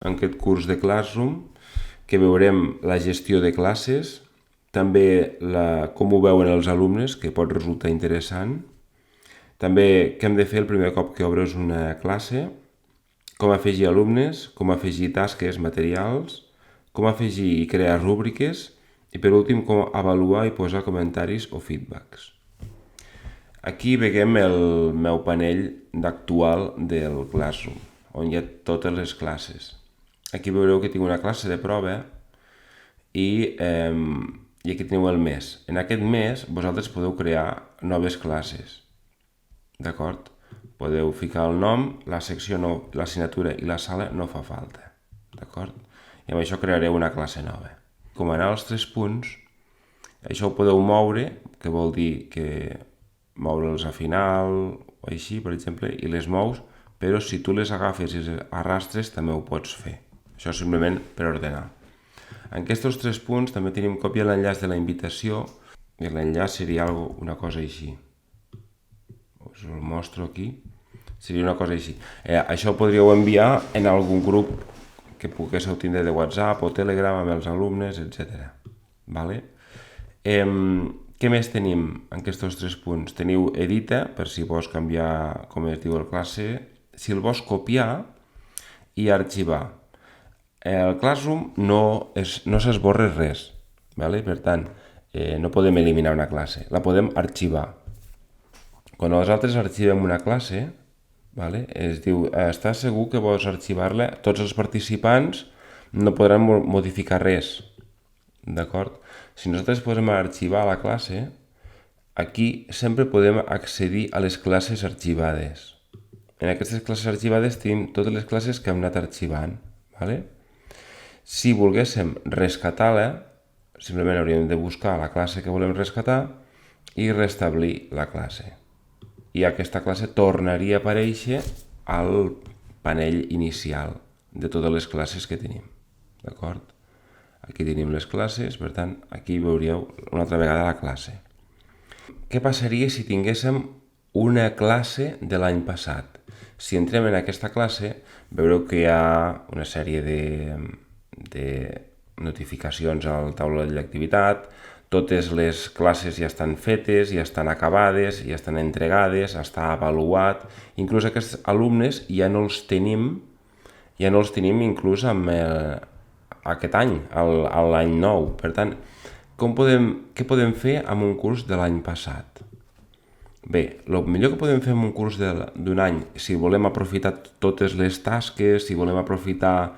en aquest curs de Classroom, que veurem la gestió de classes, també com ho veuen els alumnes, que pot resultar interessant. També què hem de fer el primer cop que obres una classe, com afegir alumnes, com afegir tasques materials, com afegir i crear rúbriques i per últim com avaluar i posar comentaris o feedbacks. Aquí veiem el meu panell d'actual del Classroom, on hi ha totes les classes. Aquí veureu que tinc una classe de prova i aquí teniu el mes. En aquest mes vosaltres podeu crear noves classes, d'acord? Podeu ficar el nom, la secció no, l'assignatura i la sala no fa falta, d'acord? I amb això creareu una classe nova. Com anar als 3 punts, això ho podeu moure, que vol dir que moure'ls a final o així, per exemple, i les mous, però si tu les agafes i les arrastres també ho pots fer. Això simplement per ordenar. En aquests 3 punts també tenim còpia l'enllaç de la invitació i l'enllaç seria una cosa així. Us ho mostro aquí. Seria una cosa així. Això ho podríeu enviar en algun grup que poguéssiu tindre de WhatsApp o Telegram amb els alumnes, etc. Vale? Què més tenim en aquests 3 punts? Teniu edita, per si vols canviar com es diu el classe, si el vols copiar i arxivar. El Classroom no s'esborra res, vale? Per tant, no podem eliminar una classe, la podem arxivar. Quan nosaltres arxivem una classe, vale? Es diu, estàs segur que vols arxivar-la? Tots els participants no podran modificar res, d'acord? Si nosaltres posem a arxivar la classe, aquí sempre podem accedir a les classes arxivades. En aquestes classes arxivades tenim totes les classes que hem anat arxivant, vale? Si volguéssim rescatar-la, simplement hauríem de buscar la classe que volem rescatar i restablir la classe. I aquesta classe tornaria a aparèixer al panell inicial de totes les classes que tenim. D'acord? Aquí tenim les classes, per tant, aquí veuríeu una altra vegada la classe. Què passaria si tinguéssim una classe de l'any passat? Si entrem en aquesta classe, veureu que hi ha una sèrie de notificacions al taula d'activitat, totes les classes ja estan fetes, ja estan acabades, ja estan entregades, està avaluat. Inclús aquests alumnes ja no els tenim inclús amb aquest any, l'any nou. Per tant, què podem fer amb un curs de l'any passat? Bé, el millor que podem fer amb un curs d'un any, si volem aprofitar totes les tasques, si volem aprofitar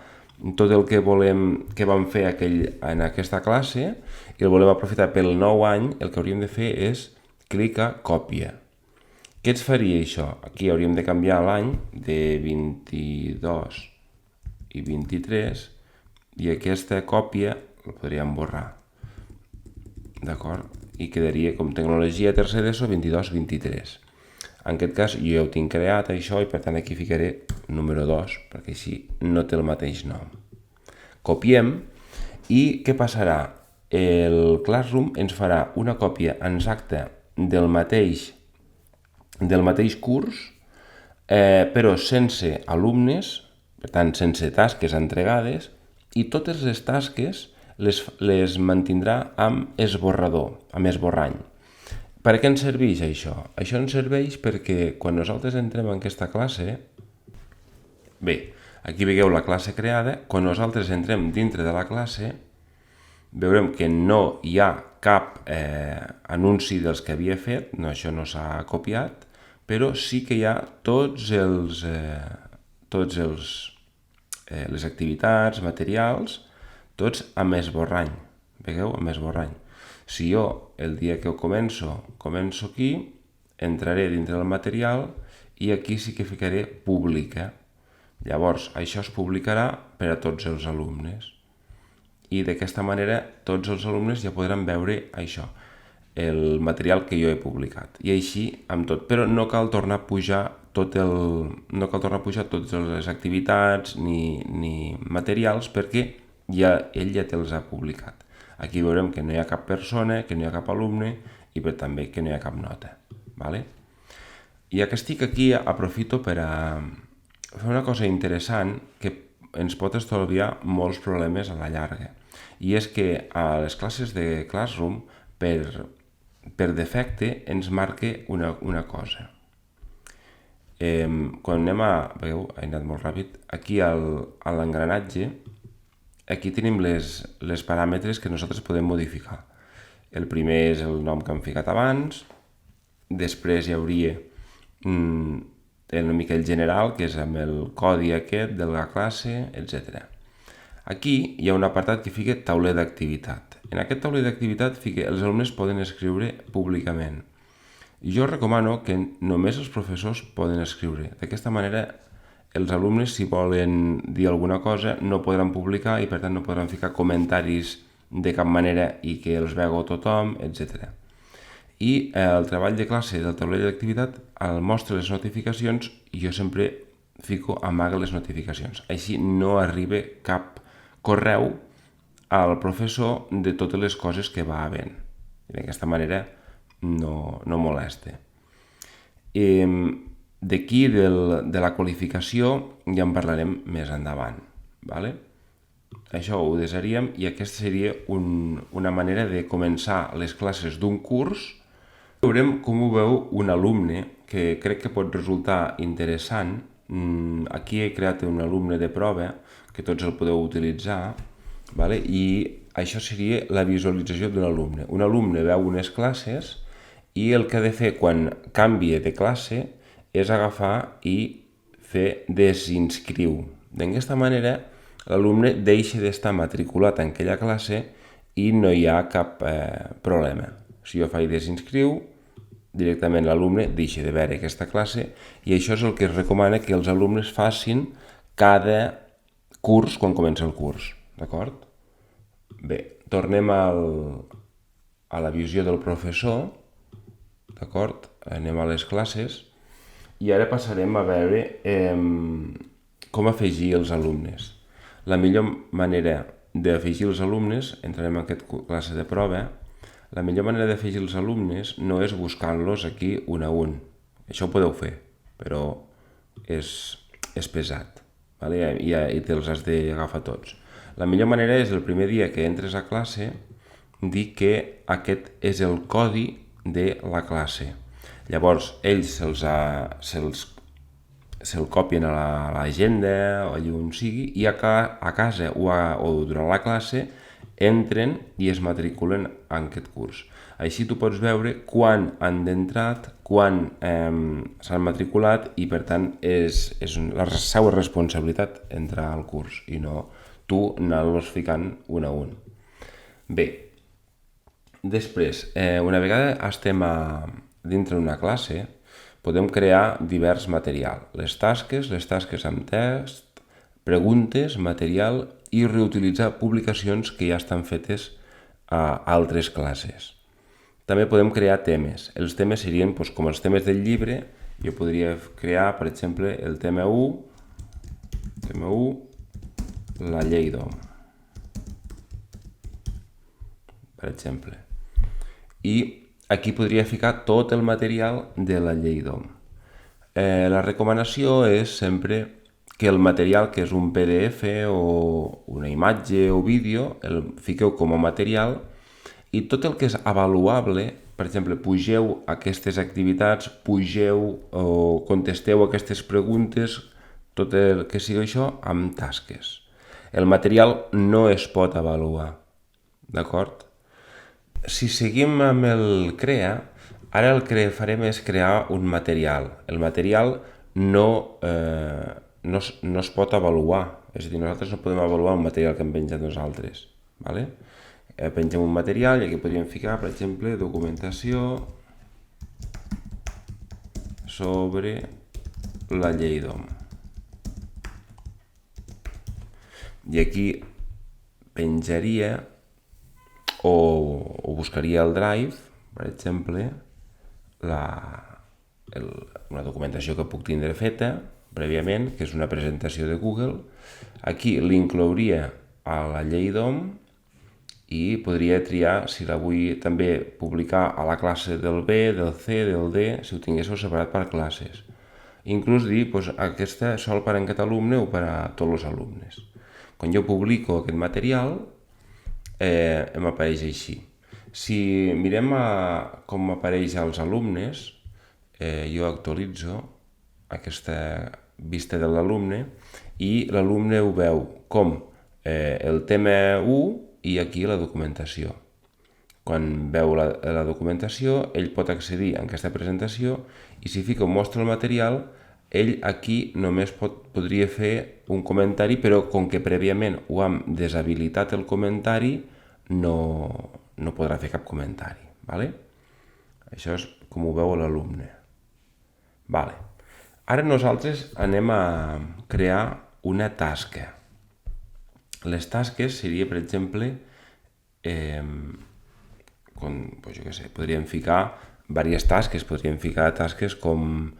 tot el que vam fer en aquesta classe i el volem aprofitar pel nou any, el que hauríem de fer és clicar còpia. Què ens faria això? Aquí hauríem de canviar l'any de 22 i 23 i aquesta còpia la podríem borrar. D'acord? I quedaria com tecnologia tercer d'ESO 22-23. En aquest cas jo ja ho tinc creat això i per tant aquí ficaré número 2 perquè així no té el mateix nom. Copiem i què passarà? El Classroom ens farà una còpia exacta del mateix curs però sense alumnes, per tant sense tasques entregades i totes les tasques les mantindrà amb esborrador, amb esborrany. Per què ens serveix això? Això ens serveix perquè quan nosaltres entrem en aquesta classe, bé, aquí veieu la classe creada, quan nosaltres entrem dintre de la classe, veurem que no hi ha cap anunci dels que havia fet, no, això no s'ha copiat, però sí que hi ha totes les activitats, materials, tots amb esborrany. Veieu? Amb esborrany. Si jo, el dia que ho començo aquí, entraré dintre del material i aquí sí que ficaré publica. Llavors, això es publicarà per a tots els alumnes. I d'aquesta manera tots els alumnes ja podran veure això, el material que jo he publicat. I així amb tot. Però no cal tornar a pujar totes les activitats ni materials perquè ell ja te'ls ha publicat. Aquí veurem que no hi ha cap persona, que no hi ha cap alumne i també que no hi ha cap nota. Vale? I ja que estic aquí aprofito per a fer una cosa interessant que ens pot estalviar molts problemes a la llarga. I és que a les classes de Classroom, per defecte, ens marca una cosa. Quan anem veieu, he anat molt ràpid, aquí a l'engranatge, aquí tenim les paràmetres que nosaltres podem modificar. El primer és el nom que hem ficat abans, després hi hauria una mica el general, que és amb el codi aquest de la classe, etc. Aquí hi ha un apartat que fica tauler d'activitat. En aquest tauler d'activitat fica els alumnes poden escriure públicament. Jo recomano que només els professors poden escriure. D'aquesta manera, els alumnes, si volen dir alguna cosa, no podran publicar i per tant no podran ficar comentaris de cap manera i que els vegi tothom, etc. I el treball de classe del taulell d'activitat el mostra les notificacions i jo sempre fico amaga les notificacions. Així no arriba cap correu al professor de totes les coses que va havent. I d'aquesta manera no molesta. D'aquí, de la qualificació, ja en parlarem més endavant. Vale? Això ho desaríem i aquesta seria una manera de començar les classes d'un curs. Veurem com ho veu un alumne, que crec que pot resultar interessant. Aquí he creat un alumne de prova, que tots el podeu utilitzar, vale? I això seria la visualització d'un alumne. Un alumne veu unes classes i el que ha de fer quan canvia de classe és agafar i fer desinscriu. D'aquesta manera, l'alumne deixa d'estar matriculat en aquella classe i no hi ha cap problema. Si jo faig desinscriu, directament l'alumne deixa de veure aquesta classe i això és el que es recomana que els alumnes facin cada curs quan comença el curs. D'acord? Bé, tornem a la visió del professor. D'acord? Anem a les classes i ara passarem a veure com afegir els alumnes. La millor manera d'afegir els alumnes, entrarem en aquesta classe de prova, la millor manera d'afegir els alumnes no és buscant-los aquí un a un. Això ho podeu fer, però és pesat, vale? I te'ls has d'agafar tots. La millor manera és el primer dia que entres a classe dir que aquest és el codi de la classe. Llavors, ells se'l copien a l'agenda o allà on sigui i a casa o durant la classe entren i es matriculen en aquest curs. Així tu pots veure quan han entrat, quan s'han matriculat i per tant és la seva responsabilitat entrar al curs i no tu anar-los ficant un a un. Bé, després, una vegada estem dintre d'una classe, podem crear divers material. Les tasques amb text, preguntes, material i reutilitzar publicacions que ja estan fetes a altres classes. També podem crear temes. Els temes serien com els temes del llibre. Jo podria crear, per exemple, el tema 1, la llei d'Ohm, per exemple. I aquí podria ficar tot el material de la llei d'Ohm. La recomanació és sempre que el material, que és un PDF o una imatge o vídeo, el fiqueu com a material i tot el que és avaluable, per exemple, pugeu aquestes activitats, pugeu o contesteu aquestes preguntes, tot el que sigui això, amb tasques. El material no es pot avaluar, d'acord? Si seguim amb el CREA, ara el que farem és crear un material. El material no es pot avaluar, és a dir, nosaltres no podem avaluar un material que hem penjat nosaltres. Vale? Pengem un material i aquí podríem ficar, per exemple, documentació sobre la llei d'Ohm. I aquí penjaria o buscaria el Drive, per exemple, una documentació que puc tindre feta prèviament, que és una presentació de Google. Aquí l'inclouria a la llei d'Ohm i podria triar si la vull també publicar a la classe del B, del C, del D, si ho tinguéssiu separat per classes. Inclús dir, aquesta sol per a aquest alumne o per a tots els alumnes. Quan jo publico aquest material, em apareix així. Si mirem com apareix als alumnes, jo actualitzo aquesta vista de l'alumne i l'alumne ho veu com el tema 1 i aquí la documentació. Quan veu la documentació, ell pot accedir a aquesta presentació i si fica on mostra el material, ell aquí només podria fer un comentari, però com que prèviament ho hem deshabilitat el comentari, no podrà fer cap comentari. Vale? Això és com ho veu l'alumne. Vale. Ara nosaltres anem a crear una tasca. Les tasques seria, per exemple, podríem ficar diverses tasques, podríem ficar tasques com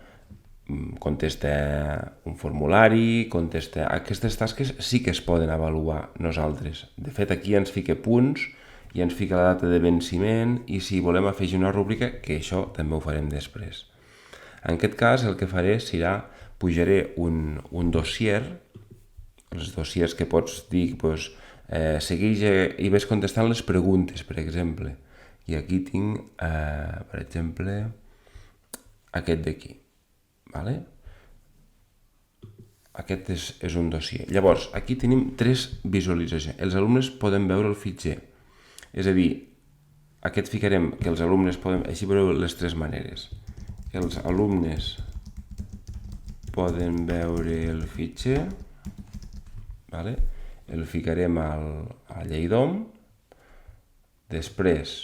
contestar un formulari, Aquestes tasques sí que es poden avaluar nosaltres. De fet, aquí ens fica punts i ens fica la data de venciment i si volem afegir una rúbrica, que això també ho farem després. En aquest cas, el que faré serà pujaré un dossier, els dossiers que pots dir, segueix i ves contestant les preguntes, per exemple. I aquí tinc, per exemple, aquest d'aquí. Vale? Aquest és un dossier. Llavors, aquí tenim 3 visualitzacions. Els alumnes poden veure el fitxer. És a dir, aquest ficarem que els alumnes poden... Així veureu les 3 maneres. Els alumnes poden veure el fitxer. Vale? El ficarem a la llei d'OM. Després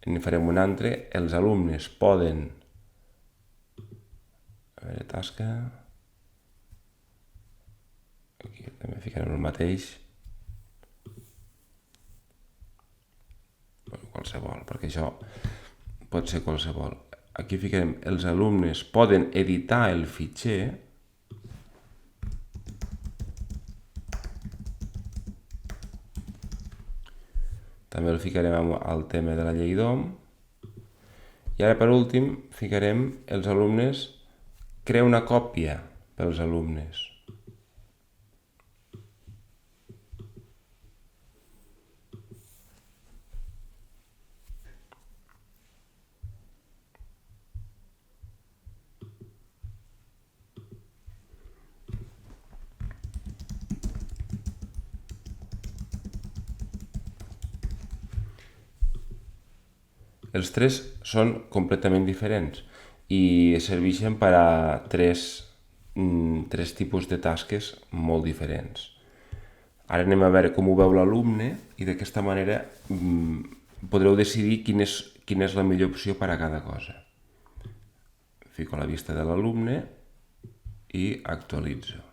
en farem un altre. Els alumnes poden... A veure, tasca... Aquí també ficarem el mateix. Qualsevol, perquè això pot ser qualsevol. Aquí ficarem els alumnes poden editar el fitxer. També el ficarem al tema de la llei d'OM. I ara, per últim, ficarem els alumnes, crea una còpia pels alumnes. Els 3 són completament diferents i serveixen per a tres tipus de tasques molt diferents. Ara anem a veure com ho veu l'alumne i d'aquesta manera podreu decidir quina és la millor opció per a cada cosa. Fico la vista de l'alumne i actualitzo.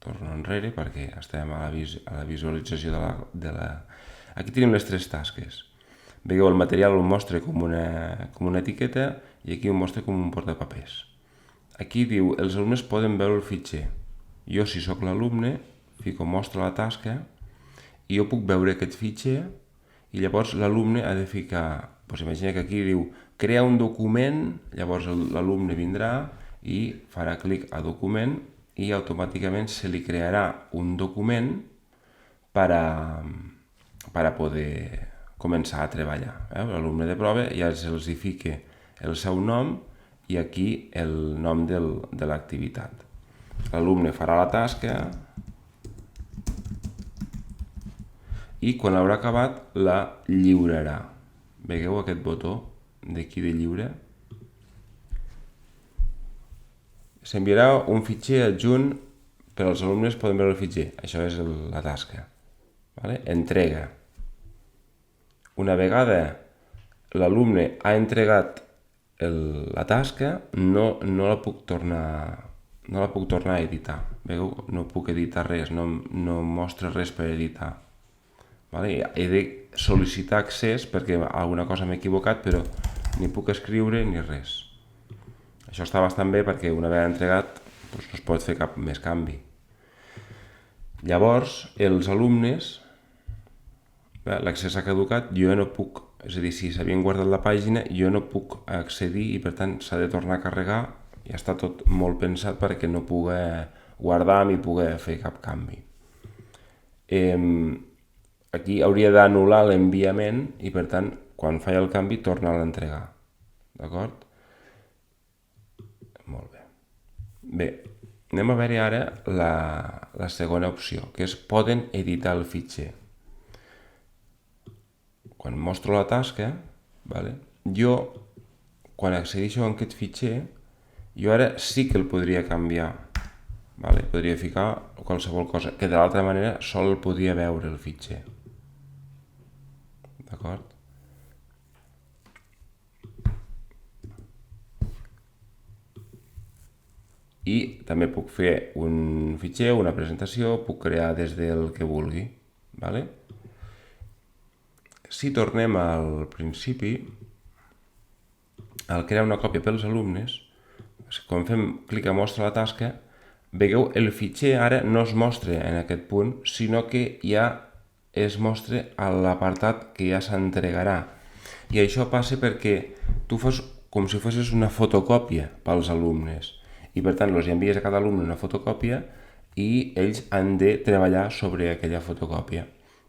Torno enrere perquè estem a la visualització de la... Aquí tenim les 3 tasques. Veieu, el material ho mostra com una etiqueta i aquí ho mostra com un portapapers. Aquí diu, els alumnes poden veure el fitxer. Jo, si sóc l'alumne, fico mostra la tasca i jo puc veure aquest fitxer i llavors l'alumne ha de ficar... Imagina que aquí diu, crea un document, llavors l'alumne vindrà i farà clic a document i automàticament se li crearà un document per a poder començar a treballar. L'alumne de prova ja se'ls fica el seu nom i aquí el nom de l'activitat. L'alumne farà la tasca i quan l'haurà acabat la lliurarà. Veieu aquest botó d'aquí de lliure? S'enviarà un fitxer adjunt per als alumnes poden veure el fitxer. Això és la tasca. Entrega. Una vegada l'alumne ha entregat la tasca, no la puc tornar a editar. Veieu? No puc editar res, no mostra res per editar. He de sol·licitar accés perquè alguna cosa m'he equivocat, però ni puc escriure ni res. Això està bastant bé perquè una vegada entregat no es pot fer cap més canvi. Llavors, els alumnes, l'accés ha caducat, jo no puc, és a dir, si s'havien guardat la pàgina, jo no puc accedir i per tant s'ha de tornar a carregar i està tot molt pensat perquè no pugui guardar i poder fer cap canvi. Aquí hauria d'anul·lar l'enviament i, per tant, quan faig el canvi, torna a l'entregar. D'acord? Molt bé. Bé, anem a veure ara la segona opció, que és poden editar el fitxer. Quan mostro la tasca, jo, quan accedeixo a aquest fitxer, jo ara sí que el podria canviar. Podria ficar qualsevol cosa, que de l'altra manera sol el podria veure el fitxer. D'acord? I també puc fer un fitxer, una presentació, puc crear des del que vulgui. Si tornem al principi, al crear una còpia pels alumnes, quan fem clic a mostra la tasca, veieu, el fitxer ara no es mostra en aquest punt, sinó que ja es mostra a l'apartat que ja s'entregarà. I això passa perquè tu fas com si fossis una fotocòpia pels alumnes. I per tant, els envies a cada alumne una fotocòpia i ells han de treballar sobre aquella fotocòpia.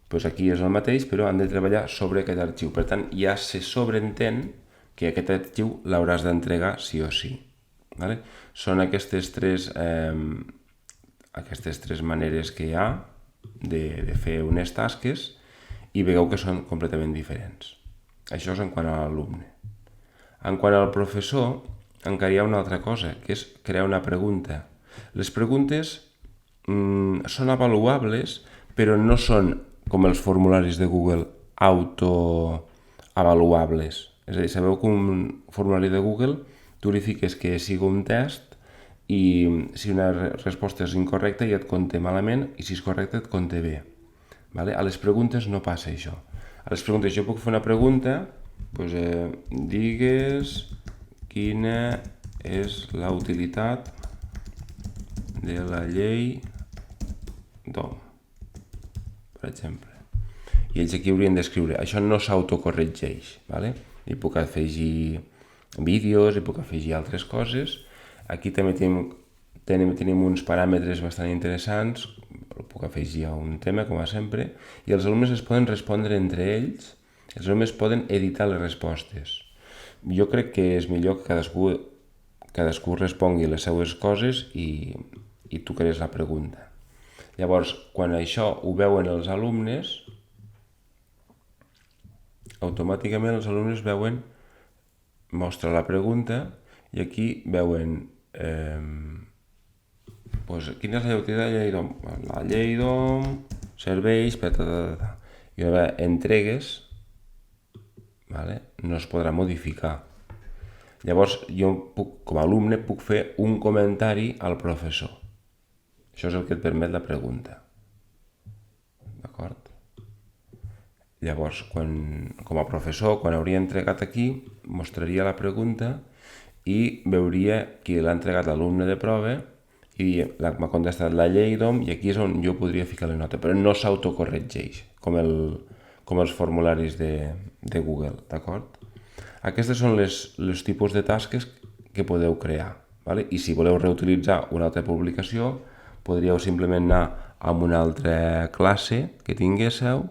Doncs aquí és el mateix, però han de treballar sobre aquest arxiu. Per tant, ja se sobreentén que aquest arxiu l'hauràs d'entregar sí o sí. Són aquestes tres maneres que hi ha de fer unes tasques i veieu que són completament diferents. Això és en quant a l'alumne. En quant al professor, encara hi ha una altra cosa, que és crear una pregunta. Les preguntes són avaluables, però no són, com els formularis de Google, autoavaluables. És a dir, sabeu que un formulari de Google tu li fiques que sigui un test i si una resposta és incorrecta ja et compta malament i si és correcta et compta bé. A les preguntes no passa això. A les preguntes jo puc fer una pregunta, digues quina és la utilitat de la llei d'OM, per exemple. I ells aquí haurien d'escriure. Això no s'autocorregeix. I puc afegir vídeos, i puc afegir altres coses. Aquí també tenim uns paràmetres bastant interessants. Puc afegir a un tema, com a sempre. I els alumnes es poden respondre entre ells. Els alumnes poden editar les respostes. Jo crec que és millor que cadascú respongui les seues coses i tu crees la pregunta. Llavors, quan això ho veuen els alumnes, automàticament els alumnes veuen, mostra la pregunta i aquí veuen quina és la utilitat de la llei d'OM. La llei d'OM serveix per... I una vegada entregues, no es podrà modificar. Llavors, jo com a alumne puc fer un comentari al professor. Això és el que et permet la pregunta. D'acord? Llavors, com a professor, quan hauria entregat aquí, mostraria la pregunta i veuria qui l'ha entregat l'alumne de prova i m'ha contestat la llei d'OM i aquí és on jo podria ficar la nota, però no s'autocorregeix, com els formularis de Google, d'acord? Aquestes són els tipus de tasques que podeu crear. I si voleu reutilitzar una altra publicació, podríeu simplement anar a una altra classe que tinguéssiu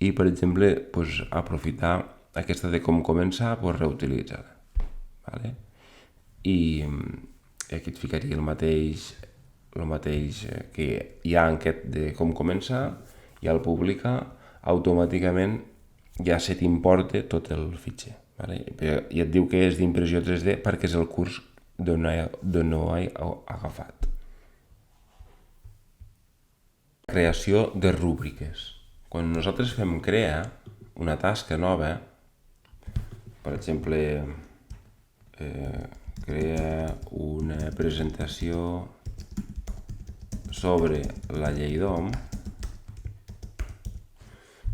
i, per exemple, aprofitar aquesta de com començar, reutilitzar-la. I aquí et ficaria el mateix que hi ha en aquest de com començar i al publicar automàticament ja se t'importa tot el fitxer. I et diu que és d'impressió 3D perquè és el curs d'on ho he agafat. Creació de rúbriques. Quan nosaltres fem crear una tasca nova, per exemple, crea una presentació sobre la llei d'OM,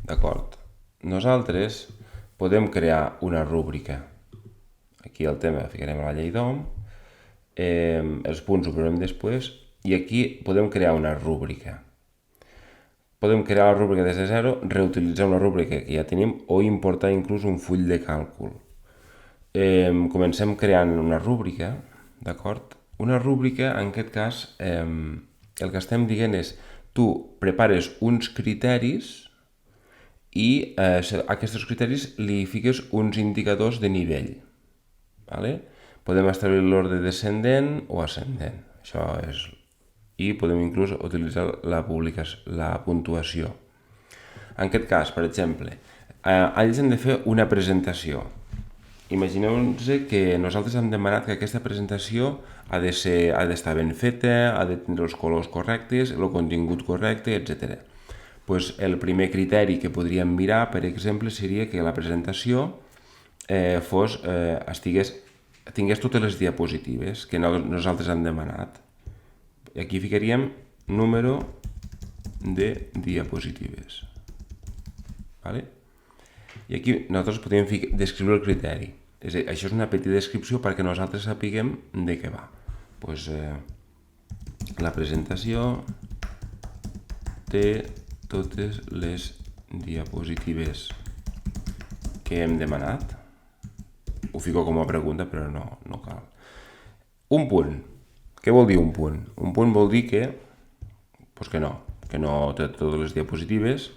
d'acord? Nosaltres podem crear una rúbrica. Aquí el tema ficarem a la llei d'OM, els punts ho veurem després, i aquí podem crear una rúbrica. Podem crear la rúbrica des de zero, reutilitzar una rúbrica que ja tenim o importar inclús un full de càlcul. Comencem creant una rúbrica, d'acord? Una rúbrica, en aquest cas, el que estem dient és tu prepares uns criteris i a aquests criteris li fiques uns indicadors de nivell. Vale? Podem establir l'ordre descendent o ascendent. Això és... I podem inclús utilitzar la puntuació. En aquest cas, per exemple, ells han de fer una presentació. Imagineu-nos que nosaltres hem demanat que aquesta presentació ha d'estar ben feta, ha de tenir els colors correctes, el contingut correcte, etc. Pues el primer criteri que podríem mirar, per exemple, seria que la presentació tingués totes les diapositives que nosaltres hem demanat. I aquí ficaríem número de diapositives. Vale? I aquí nosaltres podríem descriure el criteri. És a dir, això és una petita descripció perquè nosaltres sapiguem de què va. Pues, la presentació té totes les diapositives que hem demanat. Ho fico com a pregunta, però no cal. Un punt. Què vol dir un punt? Un punt vol dir que no té totes les diapositives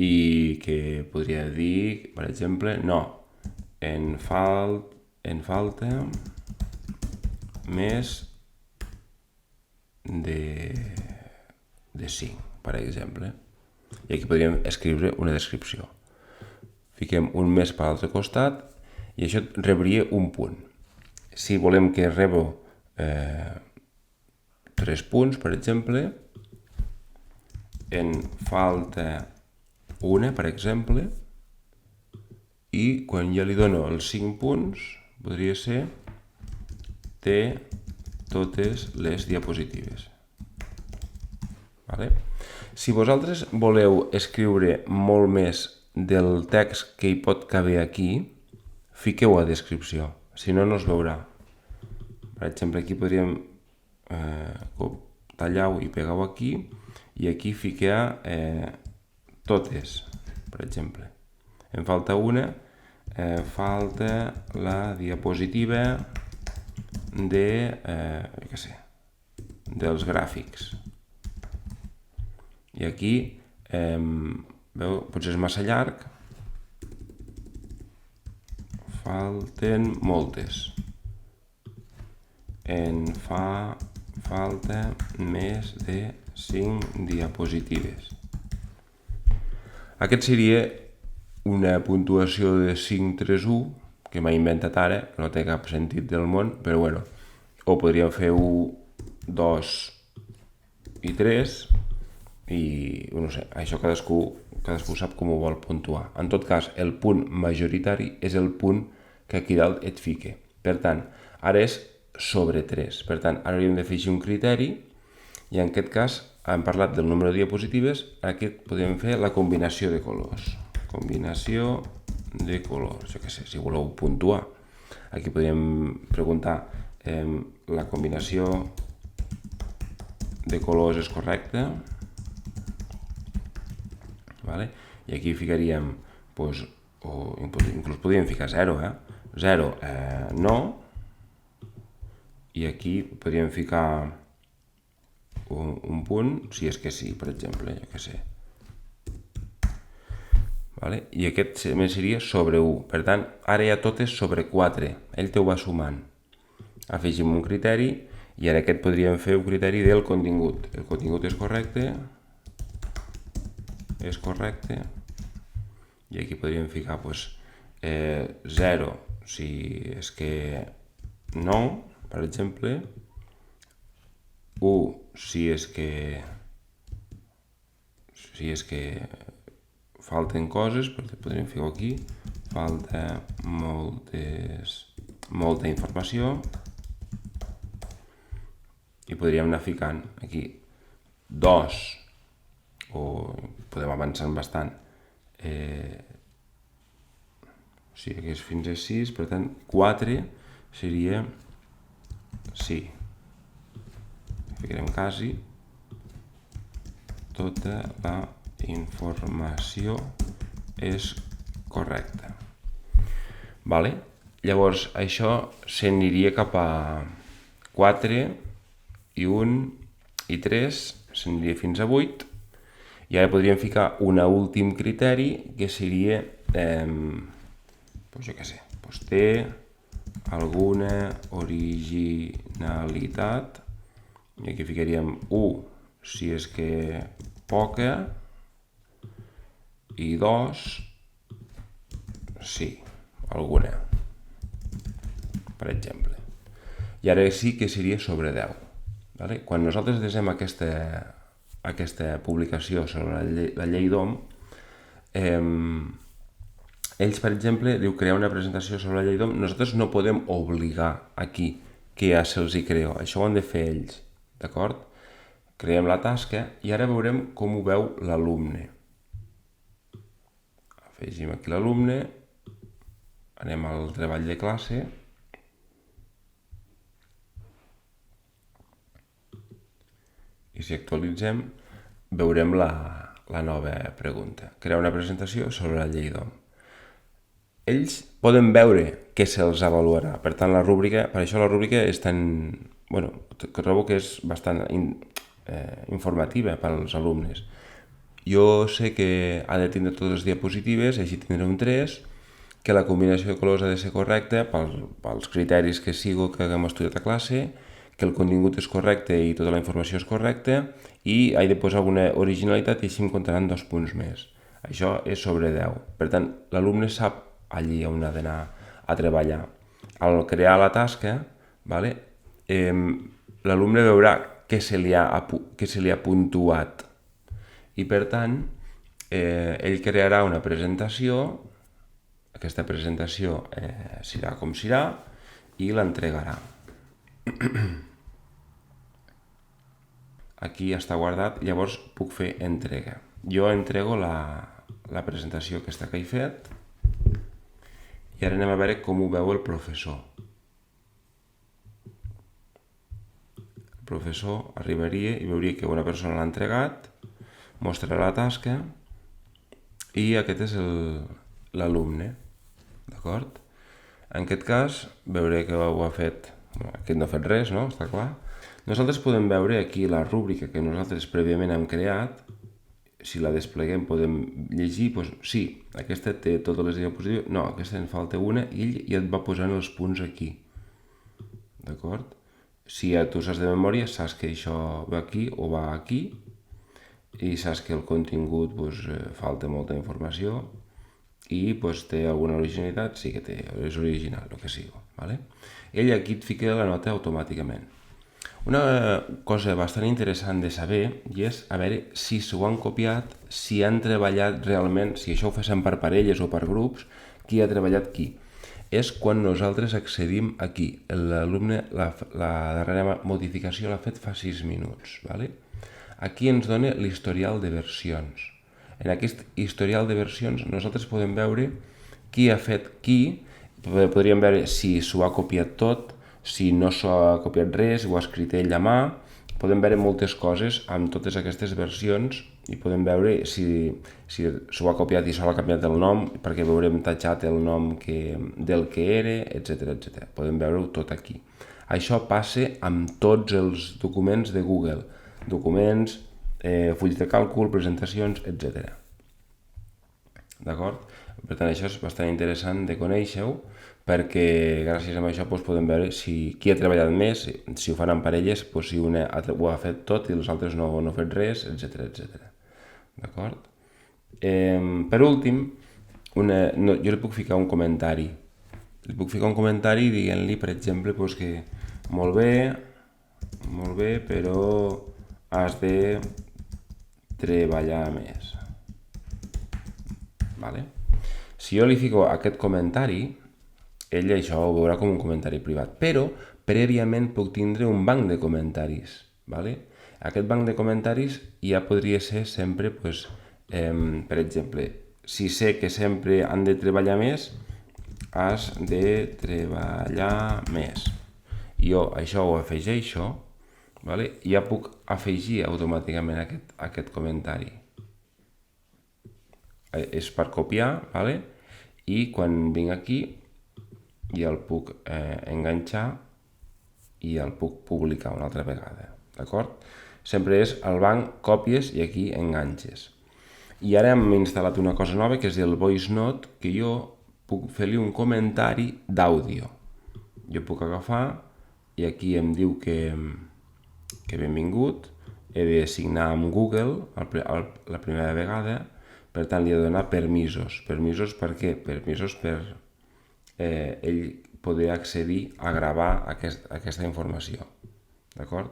i que podria dir, per exemple, no, en falta més de 5, per exemple. I aquí podríem escriure una descripció. Fiquem un més per l'altre costat i això rebria un punt. Si volem que rebi 3 punts, per exemple, en falta una, per exemple, i quan ja li dono els 5 punts, podria ser té totes les diapositives. Vale? Si vosaltres voleu escriure molt més del text que hi pot caber aquí, fiqueu a descripció, si no, no es veurà. Per exemple, aquí podríem tallar-ho i pegar-ho aquí i aquí ficar totes, per exemple. Em falta una, falta la diapositiva dels gràfics. I aquí, veu, potser és massa llarg, falten moltes. En fa falta més de 5 diapositives. Aquest seria una puntuació de 5-3-1, que m'he inventat ara, que no té cap sentit del món, però bueno, o podríem fer 1, 2 i 3, i no sé, això cadascú sap com ho vol puntuar. En tot cas, el punt majoritari és el punt que aquí dalt et fique. Per tant, ara és sobre 3. Per tant, ara hauríem de afegir un criteri i en aquest cas hem parlat del número de diapositives, aquí podem fer la combinació de colors. Combinació de colors, jo què sé, si voleu puntuar. Aquí podríem preguntar la combinació de colors és correcta. Vale? I aquí ficaríem, o inclús podríem ficar 0, 0, no, i aquí podríem ficar un punt, si és que sí, per exemple, jo què sé. Vale? I aquest seria sobre 1. Per tant, ara ja tot és sobre 4. Ell te ho va sumant. Afegim un criteri i ara aquest podríem fer un criteri del contingut. El contingut és correcte. I aquí podríem ficar 0 si és que no, per exemple, 1 si és que falten coses, podríem fer-ho aquí, falta molta informació, i podríem anar ficant aquí 2, o podem avançar bastant, si hagués fins a 6, per tant 4 seria sí. Ficarem quasi tota la informació és correcta. Vale? Llavors això s'aniria cap a 4 i 1 i 3 s'aniria fins a 8, i ara podríem ficar un últim criteri que seria, doncs jo què sé, doncs té alguna originalitat, i aquí ficaríem 1 si és que poca, i 2 sí, alguna, per exemple. I ara sí que seria sobre 10. Vale? Quan nosaltres desem aquesta publicació sobre la llei d'OM, ells, per exemple, diu crear una presentació sobre la llei d'OM. Nosaltres no podem obligar aquí que ja se'ls hi creo. Això ho han de fer ells, d'acord? Creem la tasca i ara veurem com ho veu l'alumne. Afegim aquí l'alumne, anem al treball de classe, i si actualitzem veurem la nova pregunta. Crear una presentació sobre la llei d'OM. Ells poden veure què se'ls avaluarà. Per tant, la rúbrica, per això la rúbrica és tan... Bueno, trobo que és bastant informativa per als alumnes. Jo sé que ha de tindre totes les diapositives, així tindré un 3, que la combinació de colors ha de ser correcta pels criteris que sigo que hem estudiat a classe, que el contingut és correcte i tota la informació és correcta, i he de posar alguna originalitat i així em comptaran 2 punts més. Això és sobre 10. Per tant, l'alumne sap allí on ha d'anar a treballar. Al crear la tasca, vale, l'alumne veurà què se li ha puntuat i per tant ell crearà una presentació, aquesta presentació serà com serà i l'entregarà. Aquí ja està guardat, llavors puc fer entrega. Jo entrego la presentació aquesta que he fet i ara anem a veure com ho veu el professor. El professor arribaria i veuria que una persona l'ha entregat, mostrarà la tasca i aquest és l'alumne, d'acord? En aquest cas veuré que ho ha fet, aquest no ha fet res, no? Està clar? Nosaltres podem veure aquí la rúbrica que nosaltres prèviament hem creat. Si la despleguem podem llegir, doncs sí, aquesta té totes les diapositives, no, aquesta en falta una i ell ja et va posant els punts aquí, d'acord? Si ja tu saps de memòria, saps que això va aquí o va aquí i saps que el contingut falta molta informació i té alguna originalitat, sí que és original, el que sigui, vale? Ell aquí et fica la nota automàticament. Una cosa bastant interessant de saber i és a veure si s'ho han copiat, si han treballat realment, si això ho féssim per parelles o per grups, qui ha treballat qui. És quan nosaltres accedim aquí. L'alumne, la darrera modificació l'ha fet fa 6 minuts. Vale? Aquí ens dona l'historial de versions. En aquest historial de versions nosaltres podem veure qui ha fet qui, podríem veure si s'ho ha copiat tot, si no s'ha copiat res, ho ha escrit ell a mà. Podem veure moltes coses amb totes aquestes versions i podem veure si s'ho ha copiat i s'ho ha canviat el nom, perquè veurem tatxat el nom del que era, etc. Podem veure-ho tot aquí. Això passa amb tots els documents de Google. Documents, fulls de càlcul, presentacions, etc. D'acord? Per tant, això és bastant interessant de conèixer-ho, perquè gràcies a això podem veure qui ha treballat més, si ho fan en parelles, si una ho ha fet tot i els altres no han fet res, etc. D'acord? Per últim, jo li puc ficar un comentari. Li puc ficar un comentari dient-li, per exemple, que molt bé, però has de treballar més. Vale? Si jo li fico aquest comentari, ell això ho veurà com un comentari privat, però prèviament puc tindre un banc de comentaris. Vale? Aquest banc de comentaris ja podria ser sempre, per exemple, si sé que sempre han de treballar més, has de treballar més. Jo això ho afegeixo, vale? Ja puc afegir automàticament aquest comentari. És per copiar, vale? I quan vinc aquí i el puc enganxar i el puc publicar una altra vegada, d'acord? sempre és al banc còpies i aquí enganxes. I ara hem instal·lat una cosa nova que és el Voice Note, que jo puc fer-li un comentari d'àudio. Jo puc agafar i aquí em diu que benvingut, he de signar amb Google la primera vegada, per tant li he de donar permisos. Permisos per què? Permisos per ell poder accedir a gravar aquesta informació. D'acord?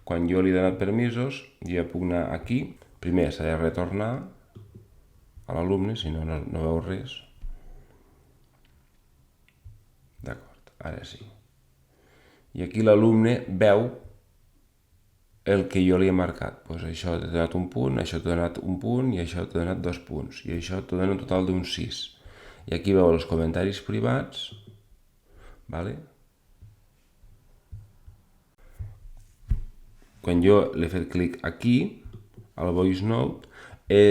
Quan jo li he donat permisos, jo puc anar aquí. Primer s'ha de retornar a l'alumne, si no, no veu res. D'acord, ara sí. I aquí l'alumne veu el que jo li he marcat. Pues això t'ha donat un punt, això t'ha donat un punt i això t'ha donat 2 punts. I això t'ha donat un total d'un 6. I aquí veu els comentaris privats. Vale? Quan jo l'he fet clic aquí, al Voice Note,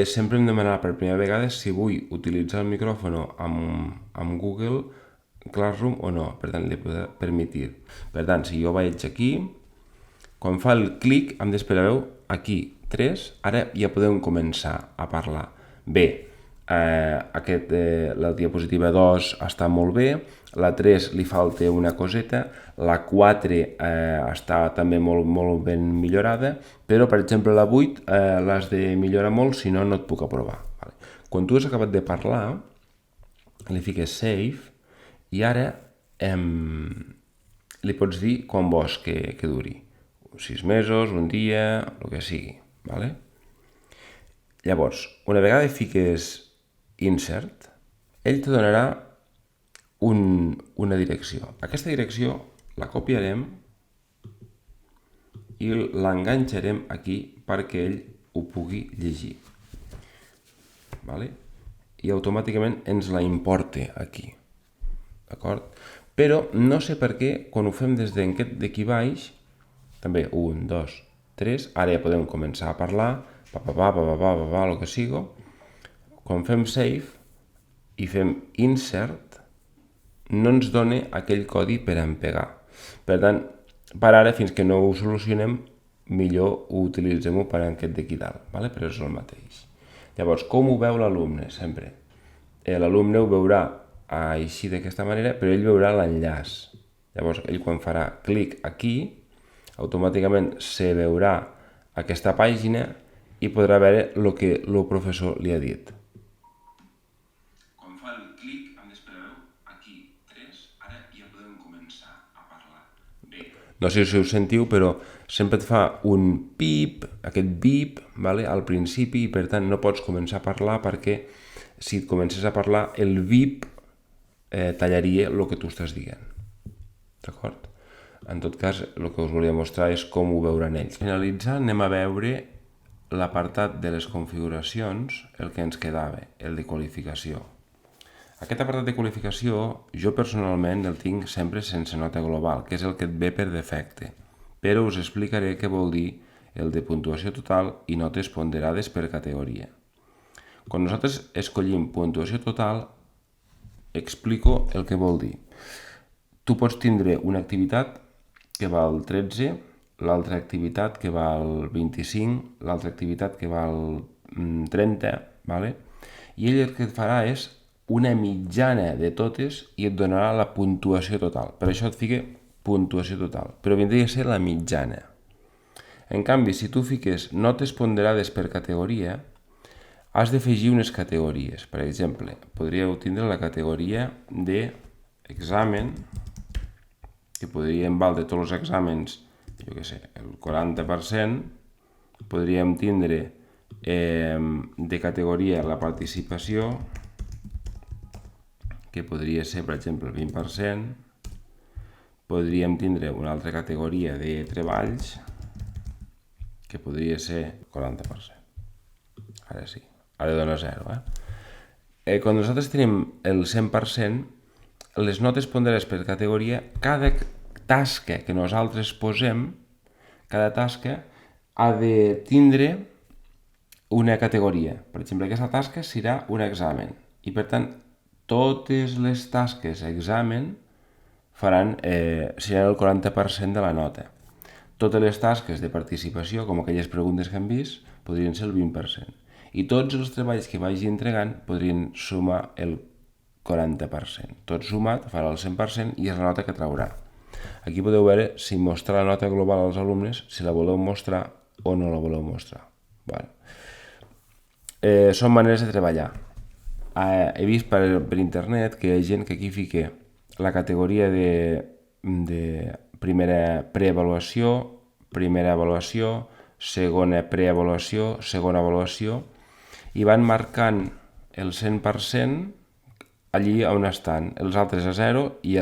sempre em demanarà per primera vegada si vull utilitzar el micròfon amb Google Classroom o no. Per tant, li podrà permetre. Per tant, si jo vaig aquí, quan fa el clic hem d'esperar aquí 3, ara ja podem començar a parlar. Bé, la diapositiva 2 està molt bé, la 3 li falta una coseta, la 4 està també molt ben millorada, però per exemple la 8 l'has de millorar molt, si no, no et puc aprovar. Quan tu has acabat de parlar, li fiques Save i ara li pots dir quan vols que duri. 6 mesos, un dia, el que sigui. Vale? Llavors, una vegada fiques Insert, ell te donarà una direcció. Aquesta direcció la copiarem i l'enganxarem aquí perquè ell ho pugui llegir. Vale? I automàticament ens la importa aquí. D'acord? Però no sé per què, quan ho fem des d'aquí baix, també 1, 2, 3, ara ja podem començar a parlar, el que sigui. Quan fem Save i fem Insert, no ens dona aquell codi per empegar. Per tant, per ara, fins que no ho solucionem, millor ho utilitzem-ho per aquest d'aquí dalt, però és el mateix. Llavors, com ho veu l'alumne? Sempre. L'alumne ho veurà així d'aquesta manera, però ell veurà l'enllaç. Llavors, ell quan farà clic aquí, automàticament se veurà aquesta pàgina i podrà veure el que el professor li ha dit. Quan fa el clic, hem d'esperar aquí 3, ara ja podem començar a parlar. Bé. No sé si ho sentiu, però sempre et fa un pip, aquest bip, al principi, i per tant no pots començar a parlar perquè si et comences a parlar, el bip tallaria el que tu estàs dient. D'acord? En tot cas, el que us volia mostrar és com ho veuran ells. Finalitzant, anem a veure l'apartat de les configuracions, el que ens quedava, el de qualificació. Aquest apartat de qualificació, jo personalment el tinc sempre sense nota global, que és el que et ve per defecte, però us explicaré què vol dir el de puntuació total i notes ponderades per categoria. Quan nosaltres escollim puntuació total, explico el que vol dir. Tu pots tindre una activitat que val 13, l'altra activitat que val 25, l'altra activitat que val 30, i ell el que et farà és una mitjana de totes i et donarà la puntuació total. Per això et fica puntuació total, però vindria a ser la mitjana. En canvi, si tu fiques notes ponderades per categoria, has d'afegir unes categories. Per exemple, podríeu tindre la categoria d'examen, que podríem valdre tots els exàmens, jo què sé, el 40%, podríem tindre de categoria la participació, que podria ser, per exemple, el 20%, podríem tindre una altra categoria de treballs, que podria ser el 40%. Ara sí, ara dona 0. Quan nosaltres tenim el 100%, les notes ponderades per categoria, cada tasca que nosaltres posem, cada tasca ha de tindre una categoria. Per exemple, aquesta tasca serà un examen. I per tant, totes les tasques examen seran el 40% de la nota. Totes les tasques de participació, com aquelles preguntes que hem vist, podrien ser el 20%. I tots els treballs que vagi entregant podrien sumar el 40%. Tot sumat farà el 100% i és la nota que traurà. Aquí podeu veure si mostrar la nota global als alumnes, si la voleu mostrar o no la voleu mostrar. Vale. Són maneres de treballar. He vist per internet que hi ha gent que aquí fica la categoria de primera preavaluació, primera avaluació, segona preavaluació, segona avaluació, i van marcant el 100% allí on estan, els altres a 0 i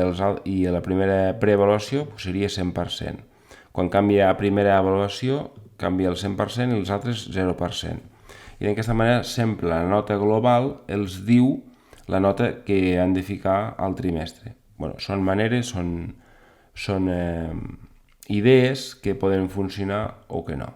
la primera preavaluació seria 100%. Quan canvia a primera avaluació, canvia el 100% i els altres 0%. I d'aquesta manera sempre la nota global els diu la nota que han de ficar al trimestre. Són maneres, són idees que poden funcionar o que no.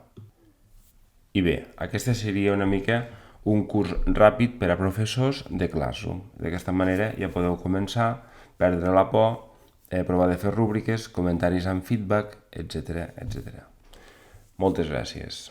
I bé, aquesta seria una mica un curs ràpid per a professors de Classroom. D'aquesta manera ja podeu començar a perdre la por, provar de fer rúbriques, comentaris amb feedback, etc. Moltes gràcies.